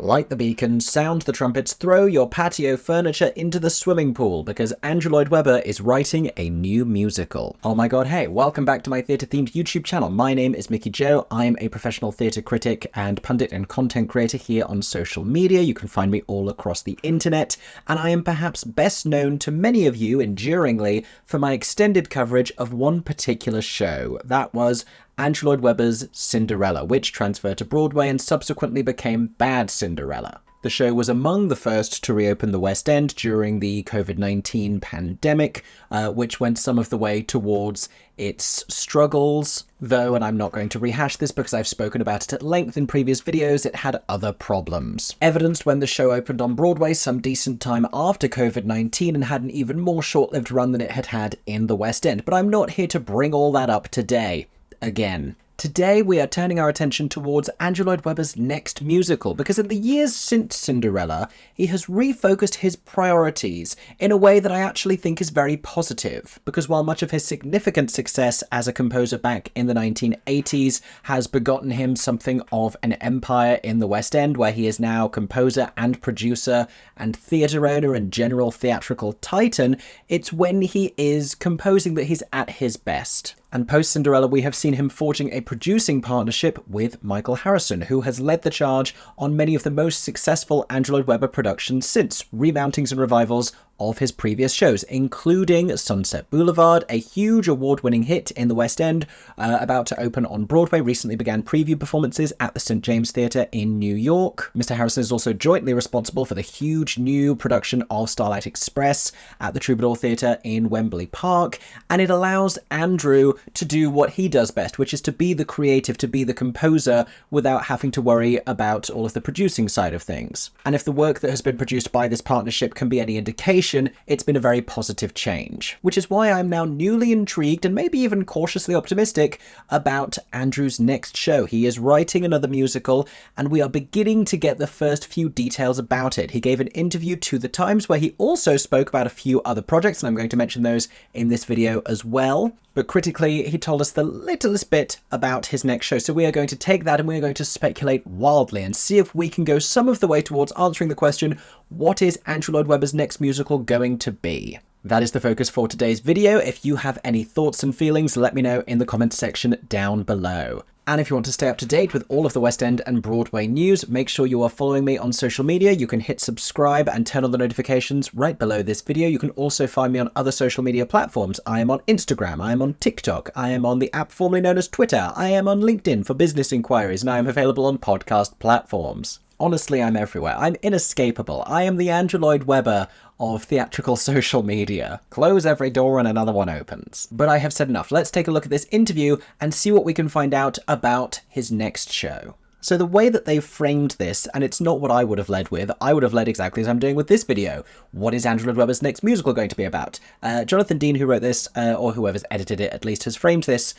light the beacons, sound the trumpets, throw your patio furniture into the swimming pool, because Andrew Lloyd Webber is writing a new musical. Oh my god, hey, welcome back to my theatre-themed YouTube channel. My name is Mickey Jo. I am a professional theatre critic and pundit and content creator here on social media. You can find me all across the internet, and I am perhaps best known to many of you enduringly for my extended coverage of one particular show. That was Andrew Lloyd Webber's Cinderella, which transferred to Broadway and subsequently became Bad Cinderella. The show was among the first to reopen the West End during the COVID-19 pandemic, which went some of the way towards its struggles, though, and I'm not going to rehash this because I've spoken about it at length in previous videos, it had other problems. Evidenced when the show opened on Broadway some decent time after COVID-19 and had an even more short-lived run than it had had in the West End, but I'm not here to bring all that up today. Again. Today we are turning our attention towards Andrew Lloyd Webber's next musical, because in the years since Cinderella, he has refocused his priorities in a way that I actually think is very positive, because while much of his significant success as a composer back in the 1980s has begotten him something of an empire in the West End, where he is now composer and producer and theatre owner and general theatrical titan, it's when he is composing that he's at his best. And post-Cinderella, we have seen him forging a producing partnership with Michael Harrison, who has led the charge on many of the most successful Andrew Lloyd Webber productions since, remountings and revivals of his previous shows, including Sunset Boulevard, a huge award-winning hit in the West End, about to open on Broadway, recently began preview performances at the St. James Theatre in New York. Mr. Harrison is also jointly responsible for the huge new production of Starlight Express at the Troubadour Theatre in Wembley Park, and it allows Andrew to do what he does best, which is to be the creative, to be the composer, without having to worry about all of the producing side of things. And if the work that has been produced by this partnership can be any indication, it's been a very positive change, which is why I'm now newly intrigued and maybe even cautiously optimistic about Andrew's next show. He is writing another musical, and we are beginning to get the first few details about it. He gave an interview to The Times where he also spoke about a few other projects, and I'm going to mention those in this video as well. But critically, he told us the littlest bit about his next show. So we are going to take that and we are going to speculate wildly and see if we can go some of the way towards answering the question, what is Andrew Lloyd Webber's next musical going to be? That is the focus for today's video. If you have any thoughts and feelings, let me know in the comments section down below. And if you want to stay up to date with all of the West End and Broadway news, make sure you are following me on social media. You can hit subscribe and turn on the notifications right below this video. You can also find me on other social media platforms. I am on Instagram, I am on TikTok, I am on the app formerly known as Twitter, I am on LinkedIn for business inquiries, and I am available on podcast platforms. Honestly, I'm everywhere. I'm inescapable. I am the Andrew Lloyd Webber of theatrical social media. Close every door and another one opens. But I have said enough. Let's take a look at this interview and see what we can find out about his next show. So the way that they've framed this, and it's not what I would have led with, I would have led exactly as I'm doing with this video. What is Andrew Lloyd Webber's next musical going to be about? Jonathan Dean, who wrote this, or whoever's edited it at least, has framed this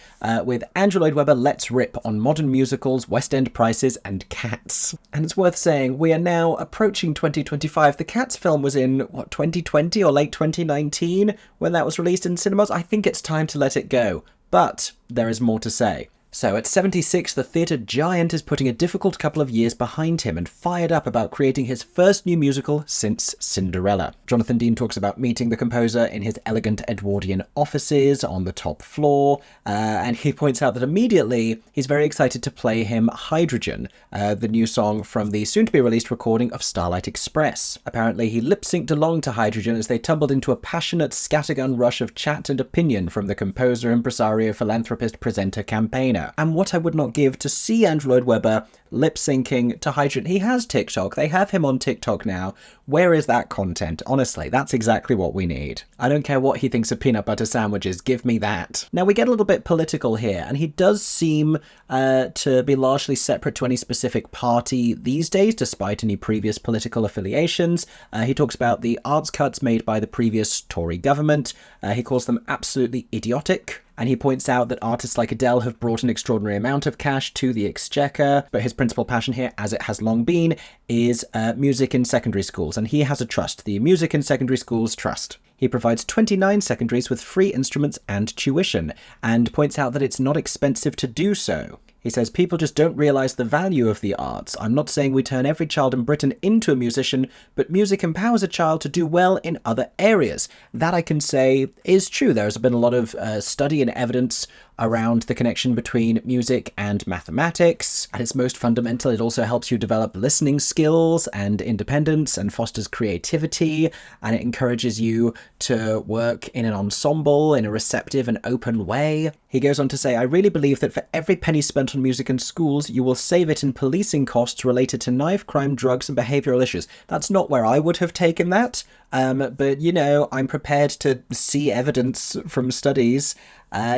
with Andrew Lloyd Webber Let's Rip on modern musicals, West End prices, and Cats. And it's worth saying, we are now approaching 2025. The Cats film was in, what, 2020 or late 2019 when that was released in cinemas? I think it's time to let it go. But there is more to say. So at 76, the theatre giant is putting a difficult couple of years behind him and fired up about creating his first new musical since Cinderella. Jonathan Dean talks about meeting the composer in his elegant Edwardian offices on the top floor, and he points out that immediately he's very excited to play him Hydrogen, the new song from the soon-to-be-released recording of Starlight Express. Apparently he lip-synced along to Hydrogen as they tumbled into a passionate scattergun rush of chat and opinion from the composer, impresario, philanthropist, presenter, campaigner. And what I would not give to see Andrew Lloyd Webber lip-syncing to Hydrogen. He has TikTok. They have him on TikTok now. Where is that content? Honestly, that's exactly what we need. I don't care what he thinks of peanut butter sandwiches. Give me that. Now, we get a little bit political here, and he does seem to be largely separate to any specific party these days, despite any previous political affiliations. He talks about the arts cuts made by the previous Tory government. He calls them absolutely idiotic. And he points out that artists like Adele have brought an extraordinary amount of cash to the exchequer, but his principal passion here, as it has long been, is music in secondary schools, and he has a trust, the Music in Secondary Schools Trust. He provides 29 secondaries with free instruments and tuition, and points out that it's not expensive to do so. He says, people just don't realise the value of the arts. I'm not saying we turn every child in Britain into a musician, but music empowers a child to do well in other areas. That I can say is true. There's been a lot of study and evidence around the connection between music and mathematics. At its most fundamental, it also helps you develop listening skills and independence and fosters creativity, and it encourages you to work in an ensemble in a receptive and open way. He goes on to say, I really believe that for every penny spent on music in schools, you will save it in policing costs related to knife crime, drugs, and behavioural issues. That's not where I would have taken that. But, you know, I'm prepared to see evidence from studies.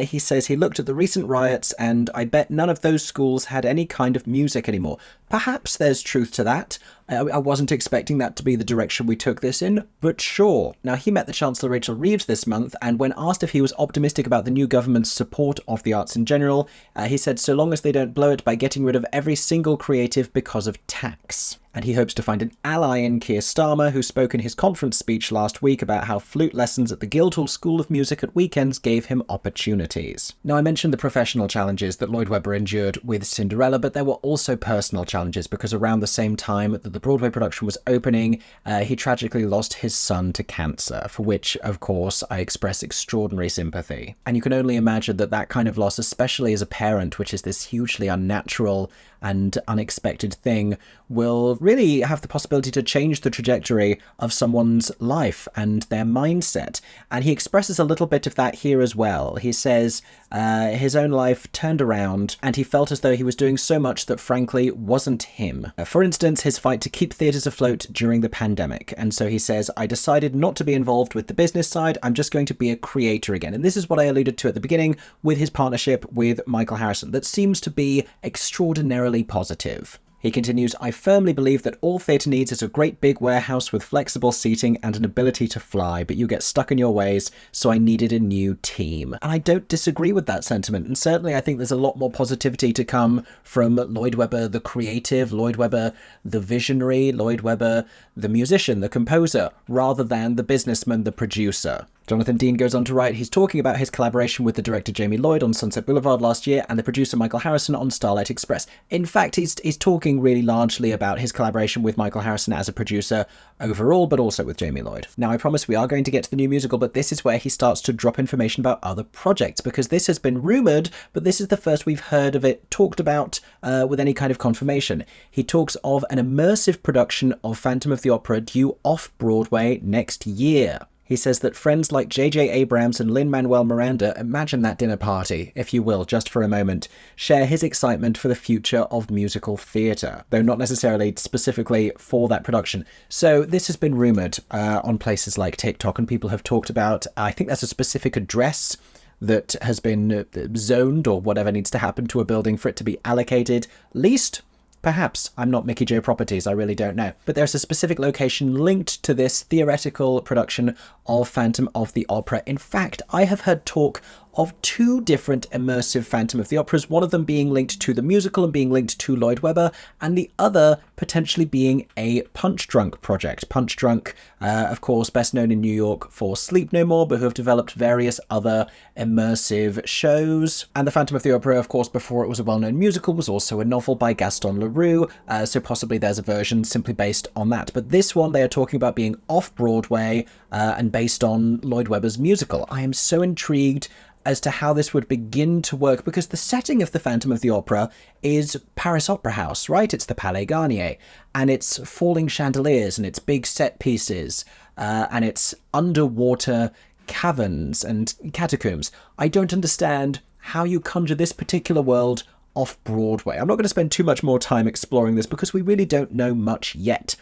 He says he looked at the recent riots and I bet none of those schools had any kind of music anymore. Perhaps there's truth to that. I wasn't expecting that to be the direction we took this in, but sure. Now, he met the Chancellor Rachel Reeves this month, and when asked if he was optimistic about the new government's support of the arts in general, he said so long as they don't blow it by getting rid of every single creative because of tax. And he hopes to find an ally in Keir Starmer, who spoke in his conference speech last week about how flute lessons at the Guildhall School of Music at weekends gave him opportunities. Now, I mentioned the professional challenges that Lloyd Webber endured with Cinderella, but there were also personal challenges, because around the same time that the Broadway production was opening, he tragically lost his son to cancer, for which, of course, I express extraordinary sympathy. And you can only imagine that that kind of loss, especially as a parent, which is this hugely unnatural and unexpected thing, will really have the possibility to change the trajectory of someone's life and their mindset. And he expresses a little bit of that here as well. He says his own life turned around and he felt as though he was doing so much that frankly wasn't him. For instance, his fight to keep theatres afloat during the pandemic. And so he says, I decided not to be involved with the business side, I'm just going to be a creator again. And this is what I alluded to at the beginning with his partnership with Michael Harrison. That seems to be extraordinarily positive. He continues, I firmly believe that all theatre needs is a great big warehouse with flexible seating and an ability to fly, but you get stuck in your ways, so I needed a new team. And I don't disagree with that sentiment, and certainly I think there's a lot more positivity to come from Lloyd Webber the creative, Lloyd Webber the visionary, Lloyd Webber the musician, the composer, rather than the businessman, the producer. Jonathan Dean goes on to write, he's talking about his collaboration with the director Jamie Lloyd on Sunset Boulevard last year and the producer Michael Harrison on Starlight Express. In fact, he's talking really largely about his collaboration with Michael Harrison as a producer overall, but also with Jamie Lloyd. Now, I promise we are going to get to the new musical, but this is where he starts to drop information about other projects, because this has been rumoured, but this is the first we've heard of it talked about with any kind of confirmation. He talks of an immersive production of Phantom of the Opera due off-Broadway next year. He says that friends like J.J. Abrams and Lin-Manuel Miranda, imagine that dinner party, if you will, just for a moment, share his excitement for the future of musical theatre, though not necessarily specifically for that production. So this has been rumoured on places like TikTok, and people have talked about, I think there's a specific address that has been zoned or whatever needs to happen to a building for it to be allocated, leased. Perhaps. I'm not Mickey J Properties, I really don't know. But there's a specific location linked to this theoretical production of Phantom of the Opera. In fact, I have heard talk of two different immersive Phantom of the Operas, one of them being linked to the musical and being linked to Lloyd Webber, and the other potentially being a Punch Drunk project. Punch Drunk, of course, best known in New York for Sleep No More, but who have developed various other immersive shows. And the Phantom of the Opera, of course, before it was a well-known musical, was also a novel by Gaston Leroux, so possibly there's a version simply based on that. But this one, they are talking about being off-Broadway and based on Lloyd Webber's musical. I am so intrigued as to how this would begin to work, because the setting of the Phantom of the Opera is Paris Opera House, right? It's the Palais Garnier, and it's falling chandeliers, and it's big set pieces, and it's underwater caverns and catacombs. I don't understand how you conjure this particular world off-Broadway. I'm not going to spend too much more time exploring this because we really don't know much yet.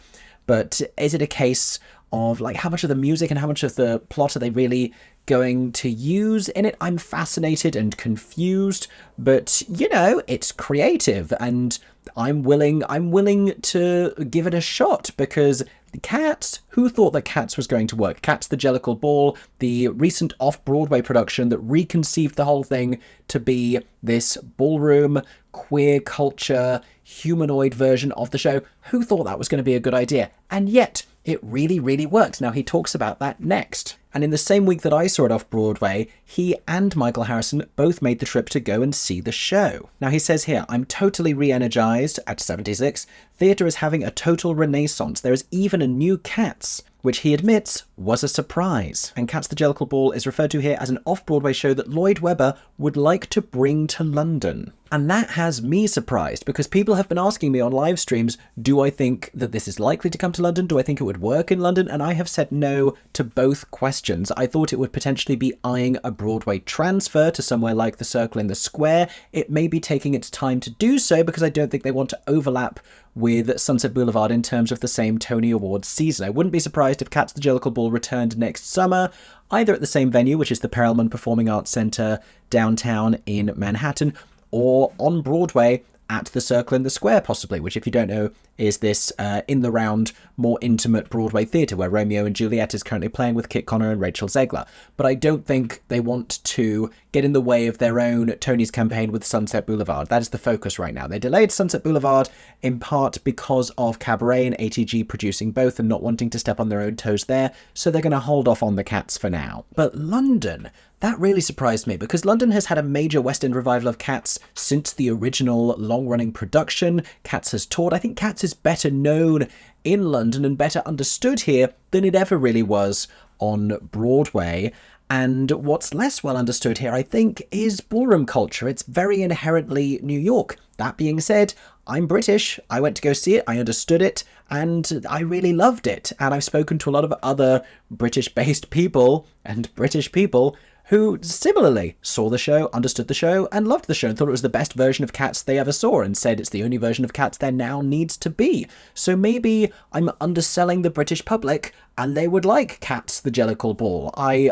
But is it a case of, like, how much of the music and how much of the plot are they really going to use in it? I'm fascinated and confused, but, you know, it's creative, and I'm willing to give it a shot, because Cats, who thought that Cats was going to work? Cats the Jellicle Ball, the recent off-Broadway production that reconceived the whole thing to be this ballroom, queer culture, humanoid version of the show. Who thought that was going to be a good idea? And yet, It really, really worked. Now, he talks about that next. And in the same week that I saw it off-Broadway, he and Michael Harrison both made the trip to go and see the show. Now, he says here, "I'm totally re-energized at 76. Theatre is having a total renaissance. There is even a new Cats, which he admits was a surprise." And Cats the Jellicle Ball is referred to here as an off-Broadway show that Lloyd Webber would like to bring to London. And that has me surprised, because people have been asking me on live streams, do I think that this is likely to come to London? Do I think it would work in London? And I have said no to both questions. I thought it would potentially be eyeing a Broadway transfer to somewhere like the Circle in the Square. It may be taking its time to do so, because I don't think they want to overlap with Sunset Boulevard in terms of the same Tony Awards season. I wouldn't be surprised if Cats the Jellicle Ball returned next summer, either at the same venue, which is the Perelman Performing Arts Centre downtown in Manhattan, or on Broadway at the Circle in the Square, possibly, which, if you don't know, is this in-the-round, more intimate Broadway theatre where Romeo and Juliet is currently playing with Kit Connor and Rachel Zegler. But I don't think they want to get in the way of their own Tony's campaign with Sunset Boulevard. That is the focus right now. They delayed Sunset Boulevard in part because of Cabaret and ATG producing both and not wanting to step on their own toes there, so they're going to hold off on the Cats for now. But London, that really surprised me, because London has had a major West End revival of Cats since the original long-running production. Cats has toured. I think Cats is better known in London and better understood here than it ever really was on Broadway. And what's less well understood here, I think, is ballroom culture. It's very inherently New York. That being said, I'm British. I went to go see it. I understood it, and I really loved it. And I've spoken to a lot of other British-based people and British people who similarly saw the show, understood the show, and loved the show, and thought it was the best version of Cats they ever saw, and said it's the only version of Cats there now needs to be. So maybe I'm underselling the British public, and they would like Cats the Jellicle Ball. I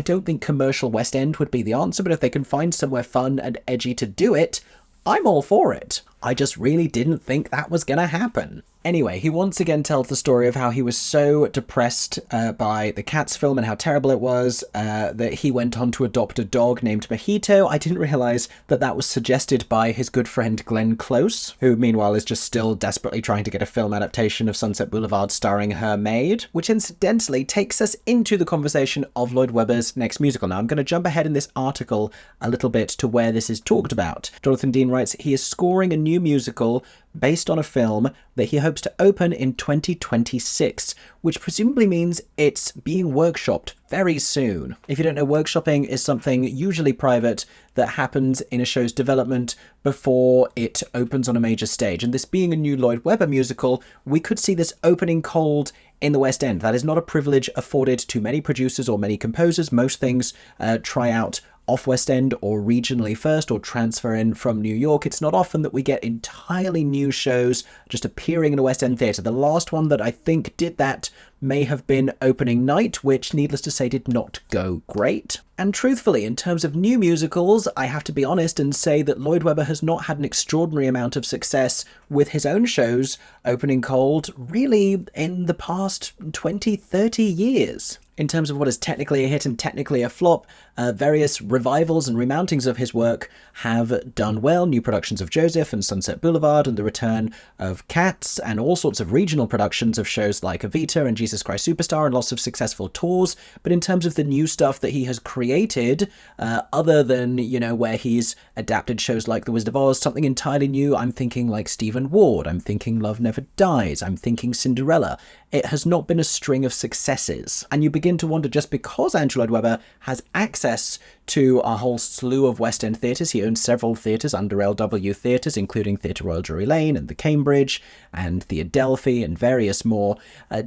don't think commercial West End would be the answer, but if they can find somewhere fun and edgy to do it, I'm all for it. I just really didn't think that was gonna happen. Anyway, he once again tells the story of how he was so depressed by the Cats film and how terrible it was that he went on to adopt a dog named Mojito. I didn't realise that that was suggested by his good friend Glenn Close, who meanwhile is just still desperately trying to get a film adaptation of Sunset Boulevard starring her maid, which incidentally takes us into the conversation of Lloyd Webber's next musical. Now, I'm going to jump ahead in this article a little bit to where this is talked about. Jonathan Dean writes, he is scoring a new musical based on a film that he hopes to open in 2026, which presumably means it's being workshopped very soon. If you don't know, workshopping is something usually private that happens in a show's development before it opens on a major stage. And this being a new Lloyd Webber musical, we could see this opening cold in the West End. That is not a privilege afforded to many producers or many composers. Most things try out off West End or regionally first, or transfer in from New York. It's not often that we get entirely new shows just appearing in a West End theatre. The last one that I think did that may have been Opening Night, which, needless to say, did not go great. And truthfully, in terms of new musicals, I have to be honest and say that Lloyd Webber has not had an extraordinary amount of success with his own shows opening cold, really, in the past 20, 30 years. In terms of what is technically a hit and technically a flop, various revivals and remountings of his work have done well. New productions of Joseph and Sunset Boulevard, and the return of Cats, and all sorts of regional productions of shows like Evita and Jesus Christ Superstar, and lots of successful tours. But in terms of the new stuff that he has created, other than, you know, where he's adapted shows like The Wizard of Oz, something entirely new, I'm thinking like Stephen Ward, I'm thinking Love Never Dies, I'm thinking Cinderella. It has not been a string of successes. And you begin to wonder, just because Andrew Lloyd Webber has access to a whole slew of West End theatres, he owns several theatres under LW Theatres, including Theatre Royal Drury Lane and the Cambridge and the Adelphi and various more,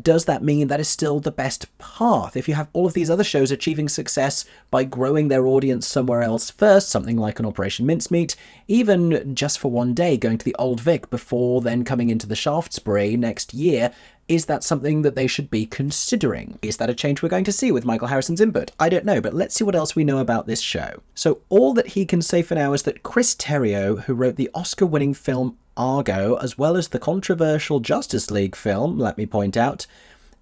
does that mean that is still the best path? If you have all of these other shows achieving success by growing their audience somewhere else first, something like an Operation Mincemeat, even just for one day going to the Old Vic before then coming into the Shaftesbury next year, is that something that they should be considering? Is that a change we're going to see with Michael Harrison's input? I don't know, but let's see what else we know about this show. So all that he can say for now is that Chris Terrio, who wrote the Oscar-winning film Argo, as well as the controversial Justice League film, let me point out,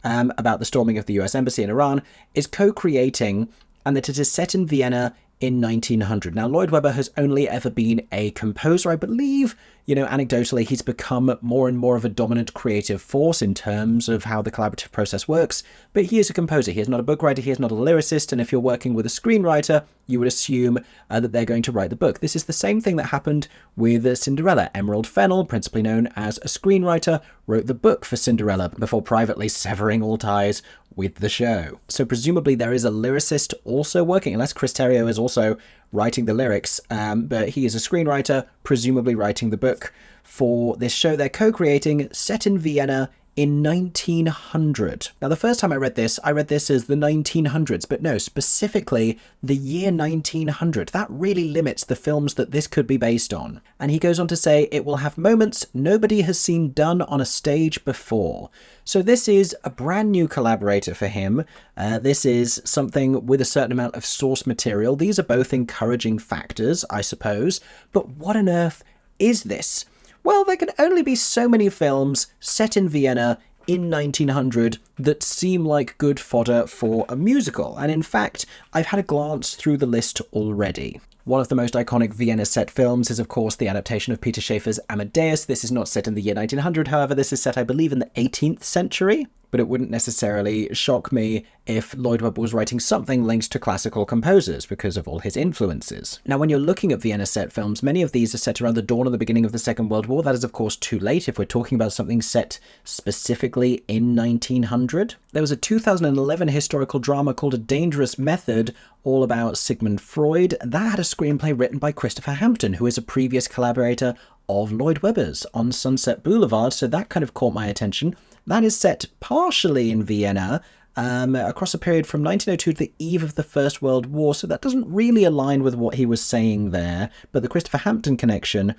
about the storming of the US Embassy in Iran, is co-creating, and that it is set in Vienna in 1900. Now, Lloyd Webber has only ever been a composer. I believe you know, anecdotally, he's become more and more of a dominant creative force in terms of how the collaborative process works, but he is a composer. He is not a book writer, he is not a lyricist, and if you're working with a screenwriter, you would assume that they're going to write the book. This is the same thing that happened with Cinderella. Emerald Fennell, principally known as a screenwriter, wrote the book for Cinderella before privately severing all ties with the show. So presumably there is a lyricist also working, unless Chris Terrio is also writing the lyrics, but he is a screenwriter, presumably writing the book for this show they're co-creating, set in Vienna in 1900. Now, the first time I read this as the 1900s, but no, specifically the year 1900. That really limits the films that this could be based on. And he goes on to say, it will have moments nobody has seen done on a stage before. So this is a brand new collaborator for him. This is something with a certain amount of source material. These are both encouraging factors, I suppose. But what on earth is this? Well, there can only be so many films set in Vienna in 1900 that seem like good fodder for a musical. And in fact, I've had a glance through the list already. One of the most iconic Vienna set films is, of course, the adaptation of Peter Shaffer's Amadeus. This is not set in the year 1900, however, this is set, I believe, in the 18th century. But it wouldn't necessarily shock me if Lloyd Webber was writing something linked to classical composers because of all his influences. Now, when you're looking at Vienna set films, many of these are set around the dawn or the beginning of the Second World War. That is, of course, too late if we're talking about something set specifically in 1900. There was a 2011 historical drama called A Dangerous Method, all about Sigmund Freud. That had a screenplay written by Christopher Hampton, who is a previous collaborator of Lloyd Webber's on Sunset Boulevard, so that kind of caught my attention. That is set partially in Vienna, across a period from 1902 to the eve of the First World War, so that doesn't really align with what he was saying there, but the Christopher Hampton connection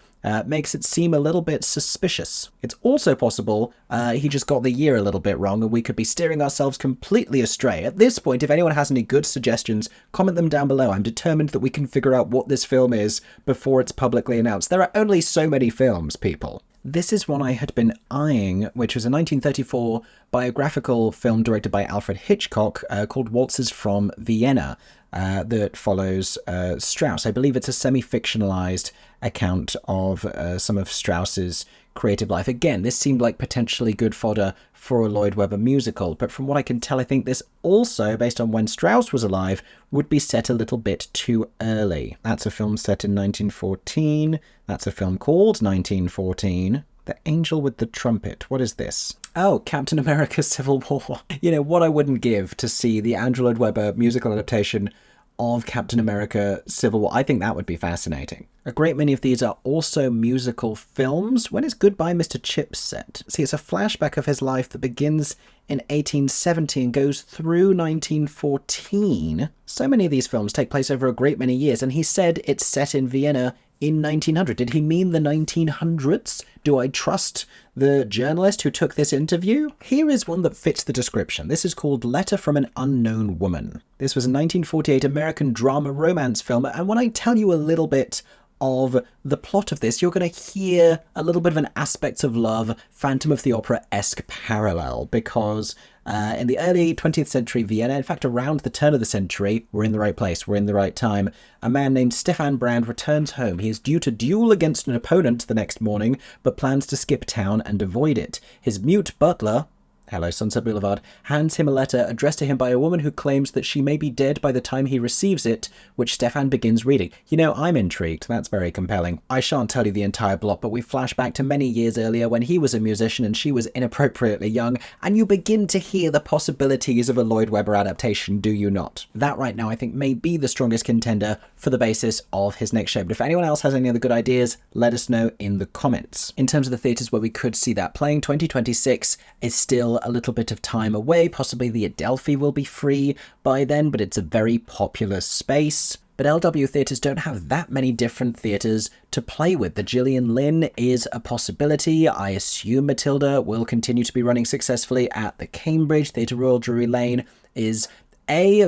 makes it seem a little bit suspicious. It's also possible he just got the year a little bit wrong and we could be steering ourselves completely astray. At this point, if anyone has any good suggestions, comment them down below. I'm determined that we can figure out what this film is before it's publicly announced. There are only so many films, people. This is one I had been eyeing, which was a 1934 biographical film directed by Alfred Hitchcock called Waltzes from Vienna that follows Strauss. I believe it's a semi-fictionalized account of some of Strauss's creative life. Again, this seemed like potentially good fodder for a Lloyd Webber musical, but from what I can tell, I think this also, based on when Strauss was alive, would be set a little bit too early. That's a film set in 1914. That's a film called 1914. The Angel with the Trumpet. What is this? Oh, Captain America Civil War. You know, what I wouldn't give to see the Andrew Lloyd Webber musical adaptation of Captain America Civil War. I think that would be fascinating. A great many of these are also musical films. When is Goodbye Mr. Chips set? See, it's a flashback of his life that begins in 1870 and goes through 1914. So many of these films take place over a great many years, and he said it's set in Vienna in 1900. Did he mean the 1900s? Do I trust the journalist who took this interview? Here is one that fits the description. This is called Letter from an Unknown Woman. This was a 1948 American drama romance film, and when I tell you a little bit of the plot of this, you're going to hear a little bit of an Aspects of Love, Phantom of the Opera-esque parallel, because in the early 20th century Vienna, in fact around the turn of the century, we're in the right place, we're in the right time, a man named Stefan Brand returns home. He is due to duel against an opponent the next morning, but plans to skip town and avoid it. His mute butler, hello Sunset Boulevard, hands him a letter addressed to him by a woman who claims that she may be dead by the time he receives it, which Stefan begins reading. You know, I'm intrigued. That's very compelling. I shan't tell you the entire plot, but we flash back to many years earlier when he was a musician and she was inappropriately young, and you begin to hear the possibilities of a Lloyd Webber adaptation, do you not? That right now I think may be the strongest contender for the basis of his next show, but if anyone else has any other good ideas, let us know in the comments. In terms of the theatres where we could see that playing, 2026 is still a little bit of time away. Possibly the Adelphi will be free by then, but it's a very popular space. But LW theatres don't have that many different theatres to play with. The Gillian Lynn is a possibility. I assume Matilda will continue to be running successfully at the Cambridge. Theatre Royal Drury Lane is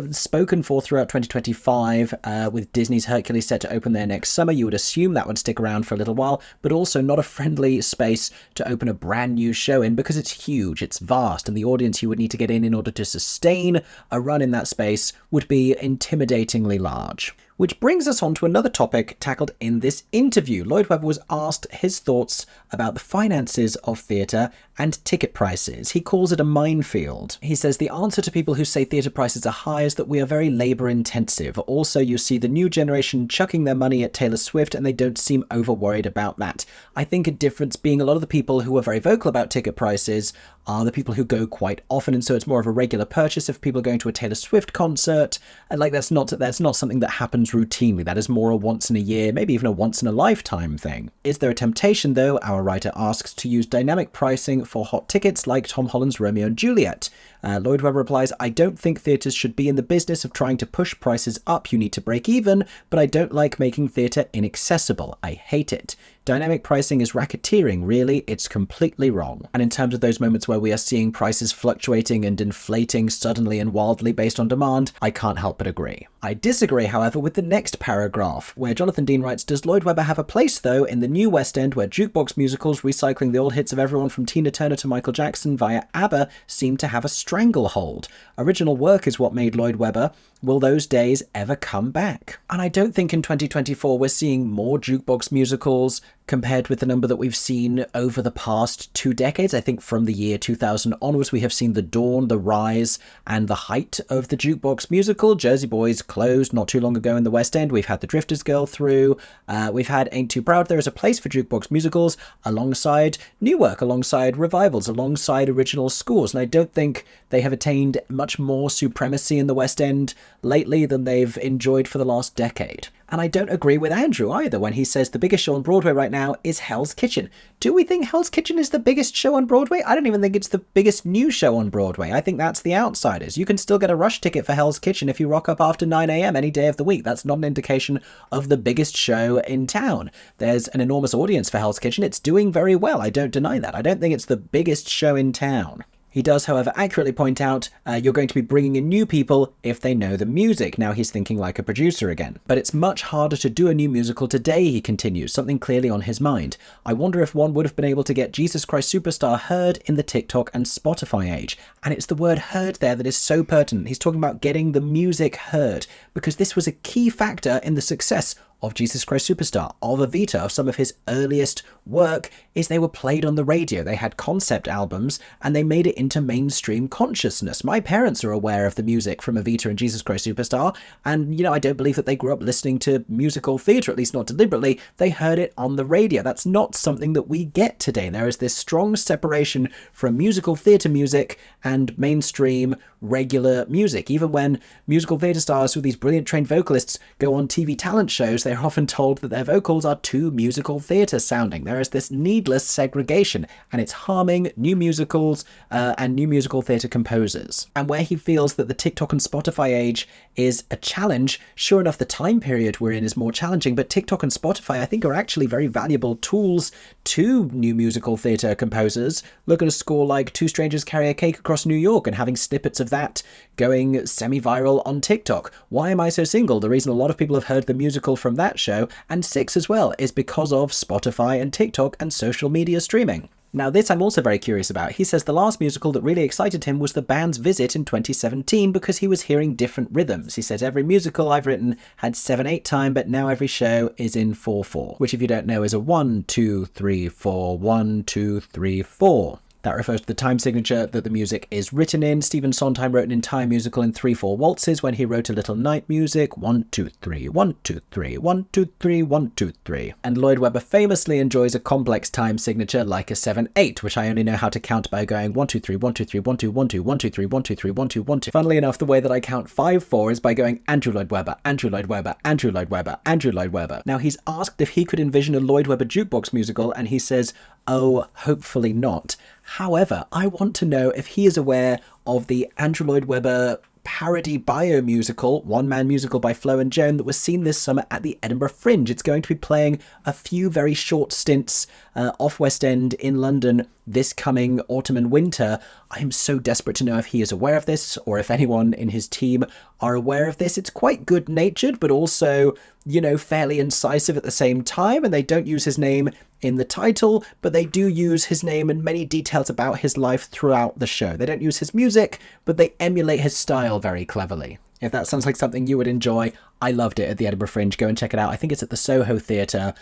spoken for throughout 2025, with Disney's Hercules set to open there next summer. You would assume that would stick around for a little while, but also not a friendly space to open a brand new show in because it's huge, it's vast, and the audience you would need to get in order to sustain a run in that space would be intimidatingly large. Which brings us on to another topic tackled in this interview. Lloyd Webber was asked his thoughts about the finances of theatre and ticket prices. He calls it a minefield. He says the answer to people who say theatre prices are high is that we are very labour intensive. Also, you see the new generation chucking their money at Taylor Swift and they don't seem over worried about that. I think a difference being a lot of the people who are very vocal about ticket prices are the people who go quite often, and so it's more of a regular purchase. If people are going to a Taylor Swift concert, and like that's not something that happens routinely. That is more a once in a year, maybe even a once in a lifetime thing. Is there a temptation, though, our writer asks, to use dynamic pricing for hot tickets like Tom Holland's Romeo and Juliet? Lloyd Webber replies, I don't think theatres should be in the business of trying to push prices up. You need to break even, but I don't like making theatre inaccessible. I hate it. Dynamic pricing is racketeering, really. It's completely wrong. And in terms of those moments where we are seeing prices fluctuating and inflating suddenly and wildly based on demand, I can't help but agree. I disagree, however, with the next paragraph, where Jonathan Dean writes, does Lloyd Webber have a place, though, in the new West End where jukebox musicals recycling the old hits of everyone from Tina Turner to Michael Jackson via ABBA seem to have a stranglehold? Original work is what made Lloyd Webber. Will those days ever come back? And I don't think in 2024 we're seeing more jukebox musicals compared with the number that we've seen over the past 2 decades. I think from the year 2000 onwards, we have seen the dawn, the rise, and the height of the jukebox musical. Jersey Boys closed not too long ago in the West End. We've had The Drifters Girl through. We've had Ain't Too Proud. There is a place for jukebox musicals alongside new work, alongside revivals, alongside original scores. And I don't think they have attained much more supremacy in the West End lately than they've enjoyed for the last decade. And I don't agree with Andrew either when he says the biggest show on Broadway right now is Hell's Kitchen. Do we think Hell's Kitchen is the biggest show on Broadway? I don't even think it's the biggest new show on Broadway. I think that's The Outsiders. You can still get a rush ticket for Hell's Kitchen if you rock up after 9 a.m. any day of the week. That's not an indication of the biggest show in town. There's an enormous audience for Hell's Kitchen. It's doing very well. I don't deny that. I don't think it's the biggest show in town. He does, however, accurately point out you're going to be bringing in new people if they know the music. Now he's thinking like a producer again. But it's much harder to do a new musical today, he continues, something clearly on his mind. I wonder if one would have been able to get Jesus Christ Superstar heard in the TikTok and Spotify age. And it's the word heard there that is so pertinent. He's talking about getting the music heard, because this was a key factor in the success of Jesus Christ Superstar, of Evita, of some of his earliest work, is they were played on the radio. They had concept albums and they made it into mainstream consciousness. My parents are aware of the music from Evita and Jesus Christ Superstar, and I don't believe that they grew up listening to musical theatre, at least not deliberately. They heard it on the radio. That's not something that we get today. There is this strong separation from musical theatre music and mainstream regular music. Even when musical theatre stars with these brilliant trained vocalists go on TV talent shows, they're often told that their vocals are too musical theatre sounding. There is this needless segregation, and it's harming new musicals and new musical theatre composers. And where he feels that the TikTok and Spotify age is a challenge, sure enough, the time period we're in is more challenging, but TikTok and Spotify, I think, are actually very valuable tools to new musical theatre composers. Look at a score like Two Strangers Carry a Cake Across New York and having snippets of that going semi-viral on TikTok. Why Am I So Single? The reason a lot of people have heard the musical from that show, and Six as well, is because of Spotify and TikTok and social media streaming. Now this I'm also very curious about. He says the last musical that really excited him was The Band's Visit in 2017 because he was hearing different rhythms. He says every musical I've written had 7/8 time, but now every show is in 4/4, which if you don't know is a 1 2 3 4 1 2 3 4. That refers to the time signature that the music is written in. Stephen Sondheim wrote an entire musical in 3/4 waltzes when he wrote A Little Night Music. 1 2 3 1 2 3 1 2 3 1 2 3. And Lloyd Webber famously enjoys a complex time signature like a 7/8, which I only know how to count by going 1 2 3 1 2 3 1 2 1 2 1 2 3 1 2 3 1 2 1 2. Funnily enough, the way that I count 5/4 is by going Andrew Lloyd Webber, Andrew Lloyd Webber, Andrew Lloyd Webber, Andrew Lloyd Webber. Now he's asked if he could envision a Lloyd Webber jukebox musical, and he says, oh, hopefully not. However, I want to know if he is aware of the Andrew Lloyd Webber parody bio-musical, one-man musical by Flo and Joan that was seen this summer at the Edinburgh Fringe. It's going to be playing a few very short stints off West End in London this coming autumn and winter. I am so desperate to know if he is aware of this or if anyone in his team are aware of this. It's quite good-natured, but also fairly incisive at the same time, and they don't use his name in the title, but they do use his name and many details about his life throughout the show. They don't use his music, but they emulate his style very cleverly. If that sounds like something you would enjoy, I loved it at the Edinburgh Fringe. Go and check it out. I think it's at the Soho Theatre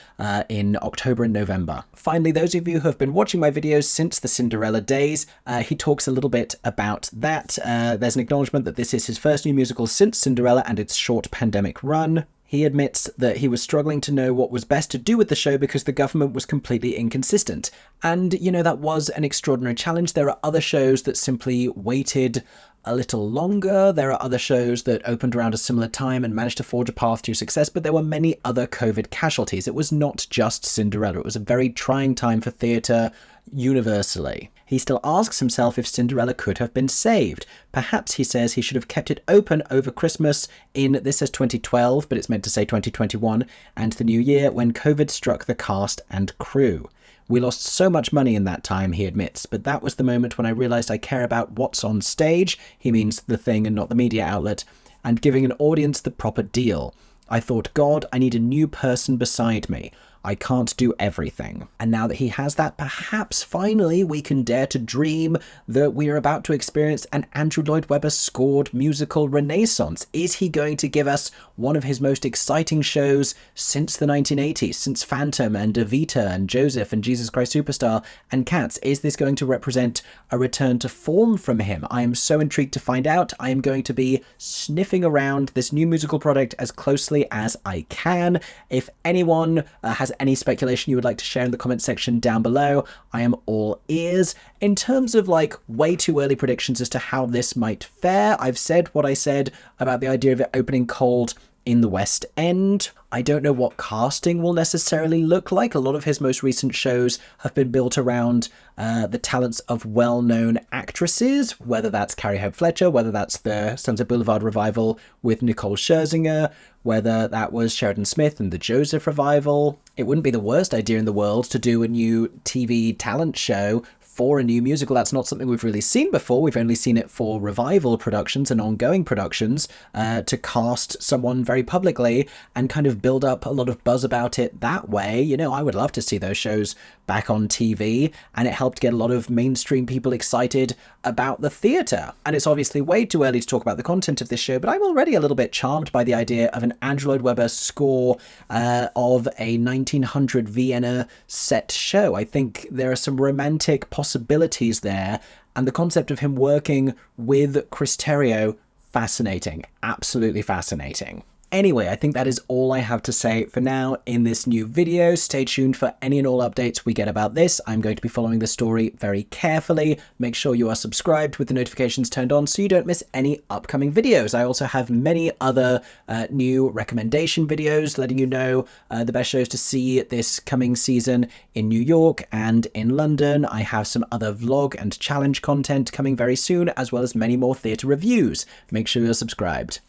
in October and November. Finally, those of you who have been watching my videos since the Cinderella days, he talks a little bit about that. There's an acknowledgement that this is his first new musical since Cinderella and its short pandemic run. He admits that he was struggling to know what was best to do with the show because the government was completely inconsistent. And, that was an extraordinary challenge. There are other shows that simply waited a little longer. There are other shows that opened around a similar time and managed to forge a path to success, but there were many other COVID casualties. It was not just Cinderella. It was a very trying time for theatre universally. He still asks himself if Cinderella could have been saved. Perhaps he says he should have kept it open over Christmas this says 2012, but it's meant to say 2021, and the new year when COVID struck the cast and crew. We lost so much money in that time, he admits, but that was the moment when I realised I care about what's on stage, he means the thing and not the media outlet, and giving an audience the proper deal. I thought, God, I need a new person beside me. I can't do everything. And now that he has that, perhaps finally we can dare to dream that we are about to experience an Andrew Lloyd Webber scored musical renaissance. Is he going to give us one of his most exciting shows since the 1980s, since Phantom and Evita and Joseph and Jesus Christ Superstar and Cats? Is this going to represent a return to form from him? I am so intrigued to find out. I am going to be sniffing around this new musical product as closely as I can. If anyone has any speculation you would like to share in the comment section down below, I am all ears. In terms of way too early predictions as to how this might fare, I've said what I said about the idea of it opening cold in the West End. I don't know what casting will necessarily look like. A lot of his most recent shows have been built around the talents of well-known actresses, whether that's Carrie Hope Fletcher, whether that's the Sunset Boulevard revival with Nicole Scherzinger, whether that was Sheridan Smith and the Joseph revival. It wouldn't be the worst idea in the world to do a new TV talent show for a new musical. That's not something we've really seen before. We've only seen it for revival productions and ongoing productions, to cast someone very publicly and kind of build up a lot of buzz about it that way. I would love to see those shows back on TV, and it helped get a lot of mainstream people excited about the theatre. And it's obviously way too early to talk about the content of this show, but I'm already a little bit charmed by the idea of an Andrew Lloyd Webber score of a 1900 Vienna set show. I think there are some romantic possibilities there, and the concept of him working with Chris Terrio, fascinating, absolutely fascinating. Anyway, I think that is all I have to say for now in this new video. Stay tuned for any and all updates we get about this. I'm going to be following the story very carefully. Make sure you are subscribed with the notifications turned on so you don't miss any upcoming videos. I also have many other new recommendation videos letting you know the best shows to see this coming season in New York and in London. I have some other vlog and challenge content coming very soon, as well as many more theatre reviews. Make sure you're subscribed.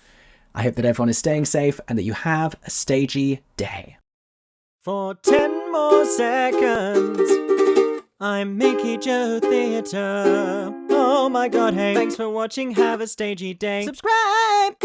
I hope that everyone is staying safe and that you have a stagey day. For 10 more seconds, I'm MickeyJoTheatre. Oh my god, hey. Thanks for watching, have a stagey day. Subscribe!